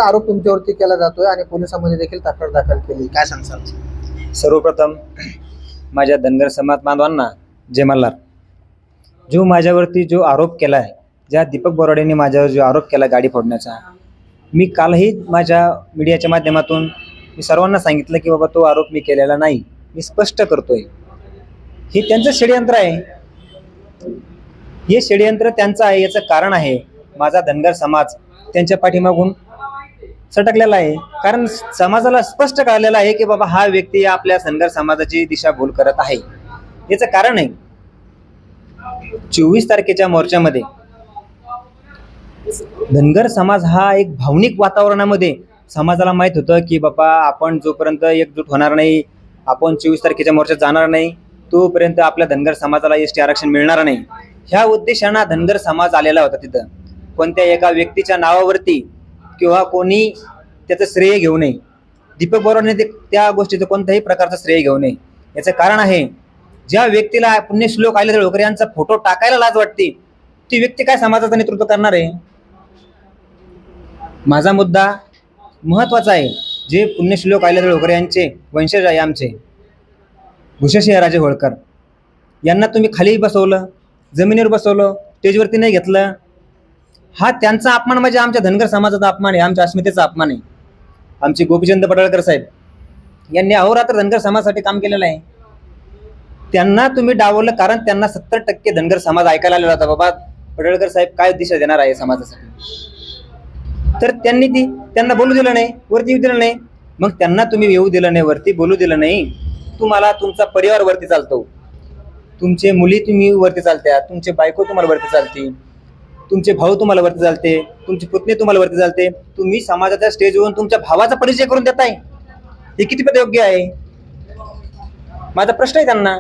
आरोप तुमच्यावरती केला जातोय आणि पोलिसांमध्ये देखील तक्रार दाखल केली, काय सांगसाल? सर्वप्रथम माझ्या धनगर समाज बांधवांना जय मल्हार. जो माझ्यावरती जो आरोप केला आहे, ज्या दीपक बोराडेंनी माझ्यावर जो आरोप केला गाडी फोडण्याचा, मी कालही माझ्या मीडियाच्या माध्यमातून मी सर्वांना सांगितलं की बाबा तो आरोप मी केलेला नाही. मी स्पष्ट करतोय, हे त्यांचं षडयंत्र आहे. हे षडयंत्र त्यांचं आहे. याचं कारण आहे माझा धनगर समाज त्यांच्या पाठीमागून सटकलेला आहे. कारण समाजाला स्पष्ट कळलेलं आहे की बाबा हा व्यक्ती आपल्या धनगर समाजाची दिशाभूल करत आहे. याचं कारण आहे 24 तारखेच्या मोर्चामध्ये धनगर समाज हा एक भावनिक वातावरणामध्ये समाजाला माहित होतं की बाबा आपण जोपर्यंत एकजूट होणार नाही, आपण 24 तारखेच्या मोर्चात जाणार नाही, तोपर्यंत आपल्या धनगर समाजाला एसटी आरक्षण मिळणार नाही. ह्या उद्देशाने धनगर समाज आलेला होता. तिथं कोणत्या एका व्यक्तीच्या नावावरती किंवा कोणी त्याचं श्रेय घेऊ नये. दीपक बोराडेने त्या गोष्टीचं कोणत्याही प्रकारचं श्रेय घेऊ नये. याचं कारण आहे, ज्या व्यक्तीला पुण्यश्लोक अहिल्यादेवी होळकर यांचा फोटो टाकायला लाज वाटते, ती व्यक्ती काय समाजाचं नेतृत्व करणार आहे? माझा मुद्दा महत्वाचा आहे. जे पुण्यश्लोक अहिल्यादेवी होळकर यांचे वंशज आहे, आमचे भूषसिंहराजे होळकर यांना तुम्ही खाली बसवलं, जमिनीवर बसवलं, स्टेजवरती नाही घेतलं. हा त्यांचा अपमान म्हणजे आमच्या धनगर समाजाचा अपमान आहे, आमच्या अस्मितेचा अपमान आहे. आमचे गोपीचंद पडळकर साहेब यांनी अहोरात्र धनगर समाजासाठी काम केलेलं आहे. त्यांना तुम्ही डावललं कारण त्यांना 70% धनगर समाज ऐकायला आलेला होता, बाबा पडळकर साहेब काय दिशा देणार आहे समाजासाठी. तर त्यांना बोलू दिलं नाही, वरती येऊ दिलं नाही. मग त्यांना तुम्ही येऊ दिलं नाही, वरती बोलू दिलं नाही. तुम्हाला तुमचा परिवार वरती चालतो, तुमचे मुली तुम्ही वरती चालत्या, तुमचे बायको तुम्हाला वरती चालते, तुमचे भाऊ तुम्हाला वरती चालते, तुमची पुतणी तुम्हाला वरती चालते. तुम्ही समाजाच्या स्टेजवरून तुमच्या भावाचा परिचय करून देताय, हे कितीपत योग्य आहे? माझा प्रश्न आहे त्यांना.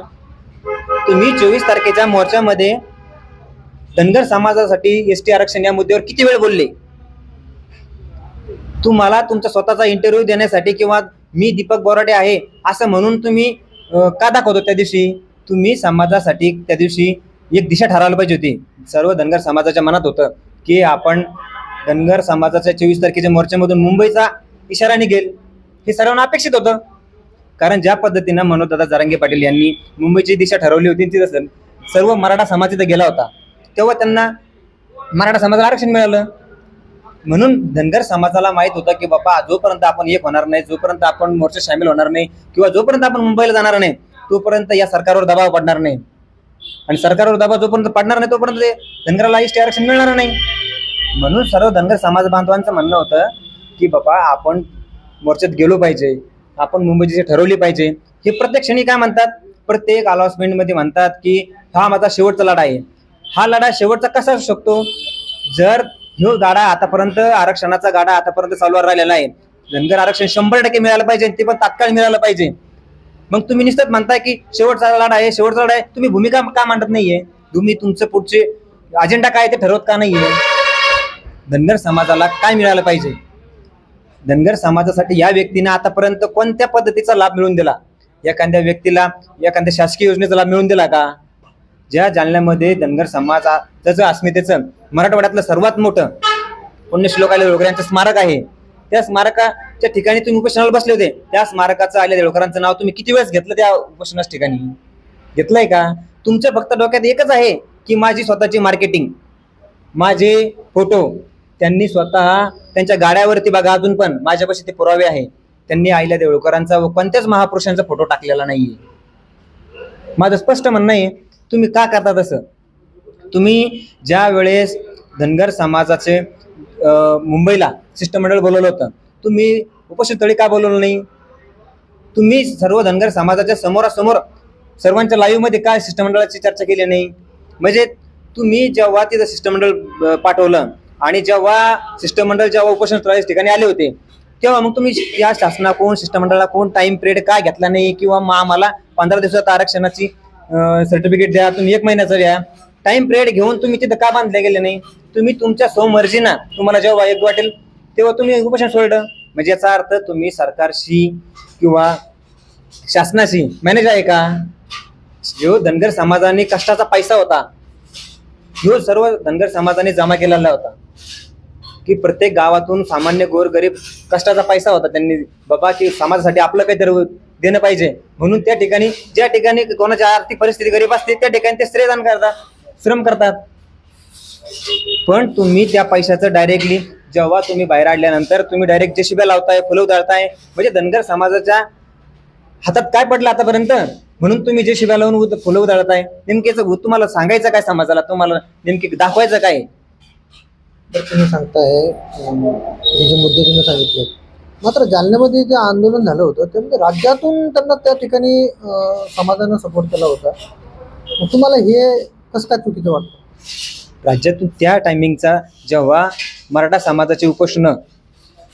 तुम्ही 24 तारखेच्या मोर्चामध्ये धनगर समाजासाठी एसटी आरक्षण या मुद्द्यावर किती वेळ बोलले? तुम्हाला तुमचा स्वतःचा इंटरव्ह्यू देण्यासाठी किंवा मी दीपक बोराडे आहे असं म्हणून तुम्ही का दाखवतो? त्या दिवशी तुम्ही समाजासाठी त्या दिवशी एक दिशा ठरवायला पाहिजे होती. सर्व धनगर समाजाच्या मनात होतं की आपण धनगर समाजाच्या 24 तारखेच्या मोर्चामधून मुंबईचा इशारा निघेल, हे सर्वांना अपेक्षित होतं. कारण ज्या पद्धतीनं मनोजदादा जरांगे पाटील यांनी मुंबईची दिशा ठरवली होती, तिथं सर्व मराठा समाज तिथं गेला होता, तेव्हा त्यांना मराठा समाजाला आरक्षण मिळालं. म्हणून धनगर समाजाला माहित होतं की बाबा जोपर्यंत आपण एक होणार नाही, जोपर्यंत आपण मोर्चा सामील होणार नाही किंवा जोपर्यंत आपण मुंबईला जाणार नाही, तोपर्यंत या सरकारवर दबाव पडणार नाही. आणि सरकारवर दबाव जोपर्यंत पडणार नाही तोपर्यंत धनगराला एसटी आरक्षण मिळणार नाही. म्हणून सर्व धनगर समाज बांधवांचं म्हणणं होतं की बाबा आपण मोर्चात गेलो पाहिजे, आपण मुंबईची ठरवली पाहिजे. हे प्रत्येक क्षणी काय म्हणतात, प्रत्येक अनाउन्समेंटमध्ये म्हणतात की हा माझा शेवटचा लढा आहे. हा लढा शेवटचा कसा असू शकतो? जर ह्यो गाडा आतापर्यंत, आरक्षणाचा गाडा आतापर्यंत चालू राहिलेला आहे, धनगर आरक्षण 100% मिळालं पाहिजे, ते पण तात्काळ मिळालं पाहिजे. मग तुम्ही नुसतं म्हणताय की शेवटचा लढा आहे, शेवटचा लढा आहे. तुम्ही भूमिका का मांडत नाहीये? तुम्ही तुमचं पुढचे अजेंडा काय ते ठरवत का नाहीये? धनगर समाजाला काय मिळालं पाहिजे? धनगर समाजासाठी या व्यक्तीने आतापर्यंत कोणत्या पद्धतीचा लाभ मिळवून दिला? एखाद्या व्यक्तीला एखाद्या शासकीय योजनेचा लाभ मिळवून दिला का? ज्या जालन्यामध्ये धनगर समाजाचं अस्मितेचं मराठवाड्यातलं सर्वात मोठं पुण्यश्लोक अहिल्यादेवी होळकर यांचं स्मारक आहे, त्या स्मारकाच्या ठिकाणी तुम्ही उपोषणाला बसले होते. त्या स्मारकाचं अहिल्यादेवी होळकरांचं नाव तुम्ही किती वेळेस घेतलं? त्या उपोषणाच्या ठिकाणी घेतलंय का? तुमच्या फक्त डोक्यात एकच आहे की माझी स्वतःची मार्केटिंग, माझे फोटो. त्यांनी स्वतः त्यांच्या गाड्यावरती बघा, अजून पण माझ्यापाशी ते पुरावे आहे, त्यांनी अहिल्यादेवी होळकरांचा व कोणत्याच महापुरुषांचा फोटो टाकलेला नाहीये. माझं स्पष्ट म्हणणं आहे, तुम्ही का करता तसं? तुम्ही ज्या वेळेस धनगर समाजाचे मुंबईला शिष्टमंडळ बोलवलं होतं, तुम्ही उपोषणस्थळी का बोलवलं नाही? तुम्ही सर्व धनगर समाजाच्या समोरासमोर सर्वांच्या लाईव्हमध्ये काय शिष्टमंडळाची चर्चा केली नाही? म्हणजे तुम्ही जेव्हा तिथं शिष्टमंडळ पाठवलं आणि जेव्हा शिष्टमंडळ जेव्हा उपोषणस्थळाच्या ठिकाणी आले होते, तेव्हा मग तुम्ही या शासनाकडून शिष्टमंडळाला कोण टाइम पिरियड का घेतला नाही? किंवा मग आम्हाला 15 दिवसात आरक्षणाची सर्टिफिकेट द्या, तुम्ही 1 महिन्याचं द्या, टाइम पिरियड घेऊन तुम्ही तिथं का बांधले गेले नाही? तुम्ही तुमच्या स्वमर्जीना तुम्हाला जेव्हा योग्य वाटेल तेव्हा तुम्ही उपोषण सोडलं. म्हणजे याचा अर्थ तुम्ही सरकारशी किंवा शासनाशी मॅनेज आहे का? जो धनगर समाजाने कष्टाचा पैसा होता, जो सर्व धनगर समाजाने जमा केलेला होता, की प्रत्येक गावातून सामान्य गोरगरीब कष्टाचा पैसा होता, त्यांनी बाबा की समाजासाठी आपलं काहीतरी देणं पाहिजे म्हणून त्या ठिकाणी ज्या ठिकाणी कोणाची आर्थिक परिस्थिती गरीब असते त्या ठिकाणी ते श्रेयदान करतात, श्रम करतात. पण तुम्ही त्या पैशाचं डायरेक्टली जेव्हा तुम्ही बाहेर आल्यानंतर तुम्ही डायरेक्ट जेशिब्या लावताय, फुलं उधळताय, म्हणजे धनगर समाजाच्या हातात काय पडलं आतापर्यंत म्हणून तुम्ही जेशिब्या लावून फुलं उधळताय. नेमकेच तुम्हाला सांगायचं काय समाजाला, तुम्हाला नेमके दाखवायचं काय? तर तुम्ही सांगताय हे जे मुद्दे तुम्ही सांगितले, मात्र जालन्यामध्ये जे आंदोलन झालं होतं ते म्हणजे राज्यातून त्यांना त्या ठिकाणी समाजानं सपोर्ट केला होता. मग तुम्हाला हे कसं काय चुकीचं वाटतं? राज्यातून त्या टायमिंगचा जेव्हा मराठा समाजाचे उपोषण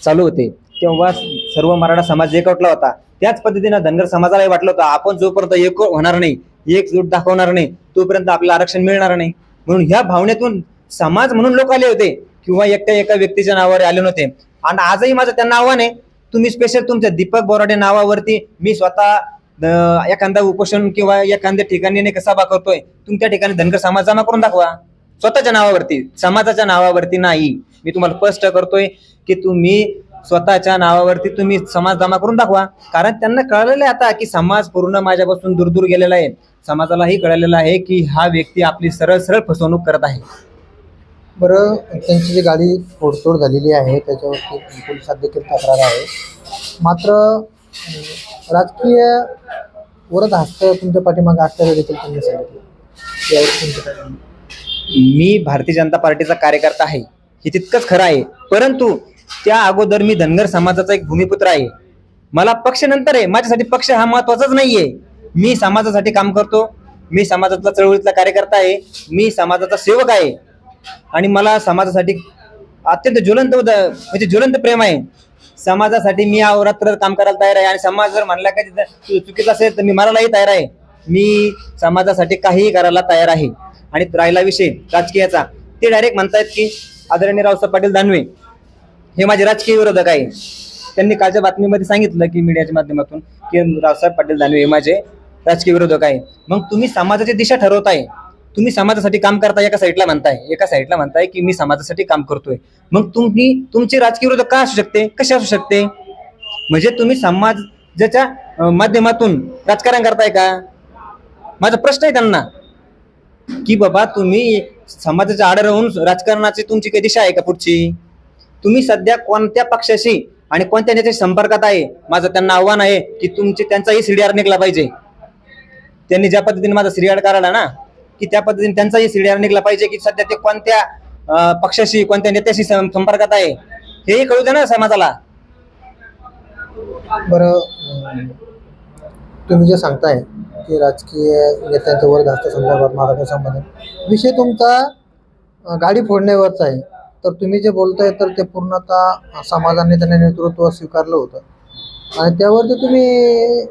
चालू होते तेव्हा सर्व मराठा समाज एकवटला होता. त्याच पद्धतीनं धनगर समाजालाही वाटलं होतं आपण जोपर्यंत एक होणार नाही, एकजूट दाखवणार नाही तोपर्यंत आपल्याला आरक्षण मिळणार नाही. म्हणून ह्या भावनेतून समाज म्हणून लोक आले होते किंवा एका व्यक्तीच्या नावावर आले नव्हते. आणि आजही माझं त्यांना आव्हान आहे, तुम्ही स्पेशल तुमच्या दीपक बोराडे नावावरती मी स्वतः एखादा उपोषण किंवा एखाद्या ठिकाणी सभा करतोय, तुम्ही त्या ठिकाणी धनगर समाज जमा करून दाखवा स्वतःच्या नावावरती, समाजाच्या नावावरती नाही. मी तुम्हाला स्पष्ट करतोय की तुम्ही स्वतःच्या नावावरती तुम्ही समाज जमा करून दाखवा. कारण त्यांना कळलेलं आहे आता की समाज पूर्ण माझ्यापासून दूर गेलेला आहे. समाजालाही कळलेलं आहे की हा व्यक्ती आपली सरळ सरळ फसवणूक करत आहे. बरं, त्यांची जी गाडी फोडतोड झालेली आहे त्याच्यावरती पोलिसात देखील तक्रार आहे. मात्र राजकीय वरद हस्त तुमच्या पाठीमागे असल्याचं देखील त्यांनी सांगितलं. यावर तुमचं काय म्हणणं? मी भारतीय जनता पार्टीचा कार्यकर्ता आहे हे तितकंच खरं आहे, परंतु त्या अगोदर मी धनगर समाजाचा एक भूमिपुत्र आहे. मला पक्ष नंतर आहे, माझ्यासाठी पक्ष हा महत्वाचाच नाहीये. मी समाजासाठी काम करतो, मी समाजातला चळवळीतला कार्यकर्ता आहे, मी समाजाचा सेवक आहे आणि मला समाजासाठी अत्यंत ज्वलंत प्रेम आहे. समाजासाठी मी अहोरात्र काम करायला तयार आहे आणि समाज जर म्हणला का तिथं चुकीचं असेल तर मी मरायलाही तयार आहे. मी समाजासाठी काहीही करायला तयार आहे. आणि राहिला विषय राजकीयाचा, ते डायरेक्ट म्हणतायत की आदरणीय रावसाहेब पाटील दानवे हे माझे राजकीय विरोधक आहे. त्यांनी कालच्या बातमीमध्ये सांगितलं की मीडियाच्या माध्यमातून की रावसाहेब पाटील दानवे हे माझे राजकीय विरोधक आहे. मग तुम्ही समाजाची दिशा ठरवताय, तुम्ही समाजासाठी काम करताय, एका साईडला म्हणताय की मी समाजासाठी काम करतोय. मग तुम्ही तुमचे राजकीय विरोधक का असू शकते, कसे असू शकते? म्हणजे तुम्ही समाजाच्या माध्यमातून राजकारण करताय का? माझा प्रश्न आहे त्यांना की बाबा तुम्ही समाजाच्या आड राहून राजकारणाची तुमची काही दिशा आहे का पुढची? तुम्ही सध्या कोणत्या पक्षाशी आणि कोणत्या नेत्याच्या संपर्कात आहे? माझं त्यांना आव्हान आहे की त्यांचाही सीडीआर निघला पाहिजे. त्यांनी ज्या पद्धतीने माझा सीडीआर काढला ना की त्या पद्धतीने त्यांचाही सीडीआर निघला पाहिजे की सध्या ते कोणत्या पक्षाशी कोणत्या नेत्याशी संपर्कात आहे हेही कळू द्या ना समाजाला. बरं, तुम्ही जे सांगताय की राजकीय नेत्यांच्या वरदास्त संदर्भात माझा संबंध विषय तुमचा गाडी फोडण्यावरचा आहे, तर तुम्ही जे बोलताय तर ते पूर्णतः समाजाने त्यांना नेतृत्व स्वीकारलं होतं आणि त्यावरती तुम्ही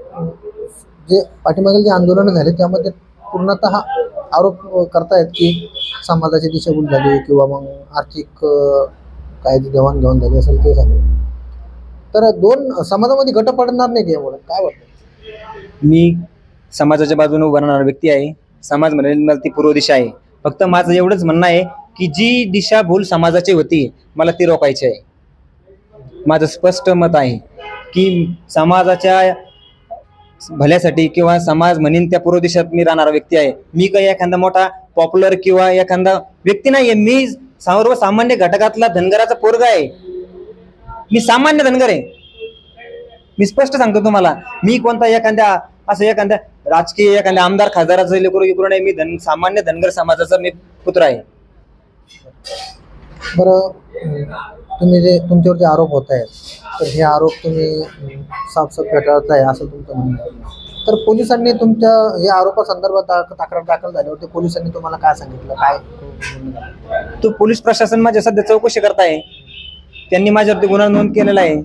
जे पाठीमागील जे आंदोलनं झाले त्यामध्ये पूर्णतः आरोप करतायत की समाजाची दिशाभूल झाली किंवा मग आर्थिक काय देवाणघेवाण झाली असेल ते झाले, तर दोन समाजामध्ये गट पडणार नाही की यामुळे काय वाटतं? मी समाजाच्या बाजूने उभा राहणारा व्यक्ती आहे. समाज म्हणेल मला ती पूर्व दिशा आहे. फक्त माझं एवढंच म्हणणं आहे की जी दिशाभूल समाजाची होती मला ती रोखायची आहे. माझं स्पष्ट मत आहे की समाजाच्या भल्यासाठी किंवा समाज म्हणेन त्या पूर्व दिशेत मी राहणारा व्यक्ती आहे. मी काही एखादा मोठा पॉप्युलर किंवा एखादा व्यक्ती नाहीये. मी सर्वसामान्य घटकातला धनगराचा पोरगा आहे. मी सामान्य धनगर आहे. मी स्पष्ट सांगतो तुम्हाला, मी कोणता एखाद्या राजकीय एखाद्या आमदार खासदाराचं लेकरू नाही. मी सामान्य धनगर समाजाचा मी पुत्र आहे. बरं, तुम्ही जे तुमच्यावर जे आरोप होत आहेत तर हे आरोप तुम्ही साफसाफ फेटाळताय असं तुमचं म्हणणं आहे. तर पोलिसांनी तुमच्या या आरोपासंदर्भात तक्रार दाखल झाली होती, पोलिसांनी तुम्हाला काय सांगितलं, काय? तो पोलीस प्रशासन माझ्या सध्या चौकशी करताय. त्यांनी माझ्यावरती गुन्हा नोंद केलेला आहे.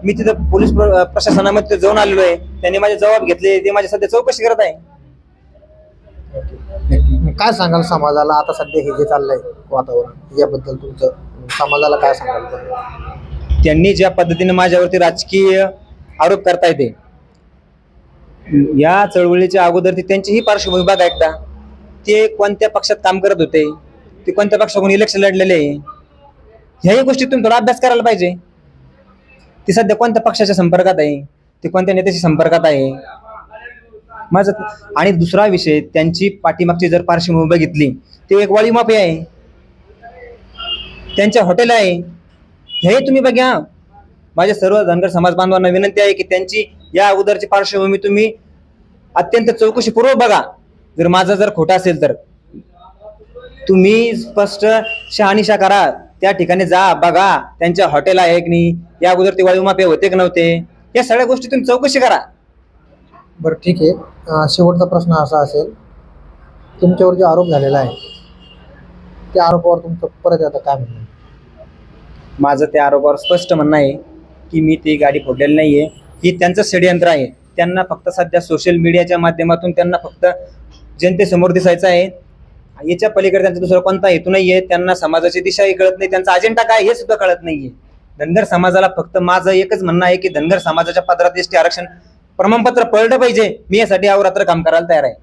मी तिथं पोलीस प्रशासनामध्ये जाऊन आलेलो आहे. त्यांनी माझे जबाब घेतले, ते माझ्या सध्या चौकशी करत आहे. काय सांगाल समाजाला आता सध्या हे जे चाललंय वातावरण याबद्दल तुमचं समाजाला काय सांगाल? त्यांनी ज्या पद्धतीने माझ्यावरती राजकीय आरोप करता येते, या चळवळीच्या अगोदर त्यांचीही पार्श्वभूमी बघा एकदा. ते कोणत्या पक्षात काम करत होते, ते कोणत्या पक्षाकडून इलेक्शन लढलेले, ह्याही गोष्टी तुम्ही थोडा अभ्यास करायला पाहिजे. ती सध्या कोणत्या पक्षाच्या संपर्कात आहे, ते कोणत्या नेत्याच्या संपर्कात आहे माझं. आणि दुसरा विषय, त्यांची पाठीमागची जर पार्श्वभूमी बघितली, ते एक वाळी माफिया आहे, त्यांच्या हॉटेल आहे, हे तुम्ही बघा. माझ्या सर्व धनगर समाज बांधवांना विनंती आहे की त्यांची या अगोदरची पार्श्वभूमी तुम्ही अत्यंत चौकशीपूर्वक बघा. जर माझं जर खोटं असेल तर तुम्ही स्पष्ट शहानिशा करा, त्या ठिकाणी जा, बघा त्यांच्या हॉटेल आहे की नाही, या अगोदर ते वाळू माफिया होते की नव्हते, या सगळ्या गोष्टी तुम्ही चौकशी करा. बरं ठीक आहे. शेवटचा प्रश्न असा असेल, तुमच्यावर जो आरोप झालेला आहे त्या आरोपावर तुमचं परत आता काय म्हणणं आहे? माझं त्या आरोपावर स्पष्ट म्हणणं आहे की मी ती गाडी फोडलेली नाहीये, ही त्यांचं षडयंत्र आहे. त्यांना फक्त सध्या सोशल मीडियाच्या माध्यमातून त्यांना फक्त जनतेसमोर दिसायचं आहे. याच्या पलीकडे त्यांचा दुसरा कोणता हेतू नाहीये. त्यांना समाजाची दिशाही कळत नाही, त्यांचा अजेंडा काय हे सुद्धा कळत नाहीये. धनगर समाजाला फक्त माझं एकच म्हणणं आहे की धनगर समाजाच्या पदरात एसटी आरक्षण प्रमाणपत्र पडलं पाहिजे. मी यासाठी अहोरात्र काम करायला तयार आहे.